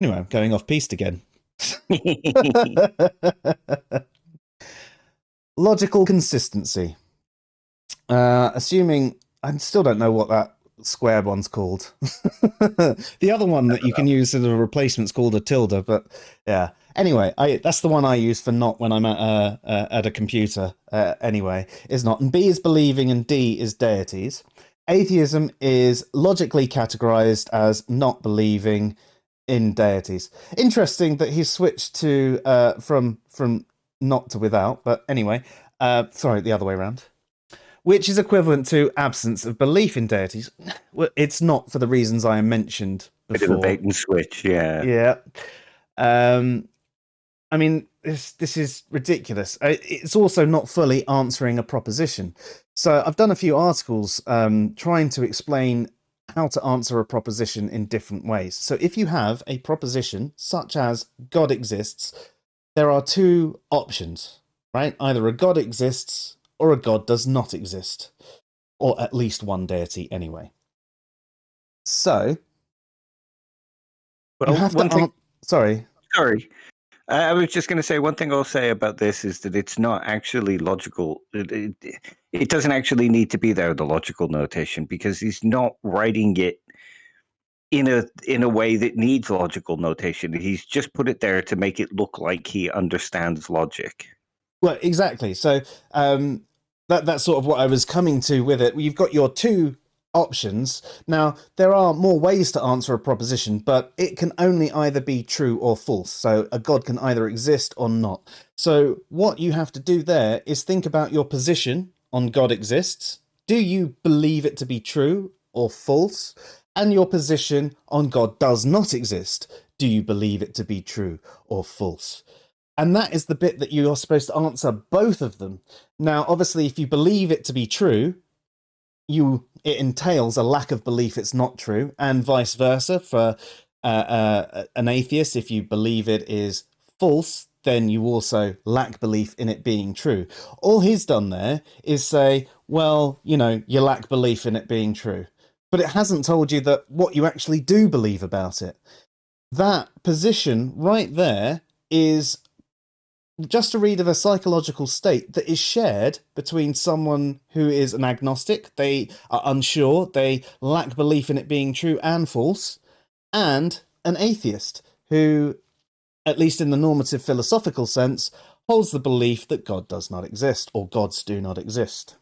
Anyway, I'm going off piste again. Logical consistency. Assuming I still don't know what that squared one's called. The other one that you can use as a replacement's called a tilde, but yeah. Anyway, that's the one I use for not when I'm at a computer. Anyway, is not. And B is believing, and D is deities. Atheism is logically categorized as not believing in deities. Interesting that he's switched to from not to without, but anyway, sorry, the other way around. Which is equivalent to absence of belief in deities. Well, it's not for the reasons I mentioned before. Bit of a bait and switch, yeah. Yeah. I mean, this is ridiculous. It's also not fully answering a proposition. So I've done a few articles trying to explain how to answer a proposition in different ways. So if you have a proposition such as God exists, there are two options, right? Either a God exists or a God does not exist, or at least one deity anyway. So, well, you have to... Sorry. I was just going to say, one thing I'll say about this is that it's not actually logical. It doesn't actually need to be there, the logical notation, because he's not writing it in a way that needs logical notation. He's just put it there to make it look like he understands logic. Well, exactly. So that's sort of what I was coming to with it. You've got your two options. Now, there are more ways to answer a proposition, but it can only either be true or false. So a God can either exist or not. So what you have to do there is think about your position on God exists. Do you believe it to be true or false? And your position on God does not exist. Do you believe it to be true or false? And that is the bit that you are supposed to answer both of them. Now, obviously, if you believe it to be true, it entails a lack of belief it's not true, and vice versa for an atheist. If you believe it is false, then you also lack belief in it being true. All he's done there is say, well, you lack belief in it being true. But it hasn't told you that what you actually do believe about it. That position right there is just a read of a psychological state that is shared between someone who is an agnostic, they are unsure, they lack belief in it being true and false, and an atheist who, at least in the normative philosophical sense, holds the belief that God does not exist, or gods do not exist.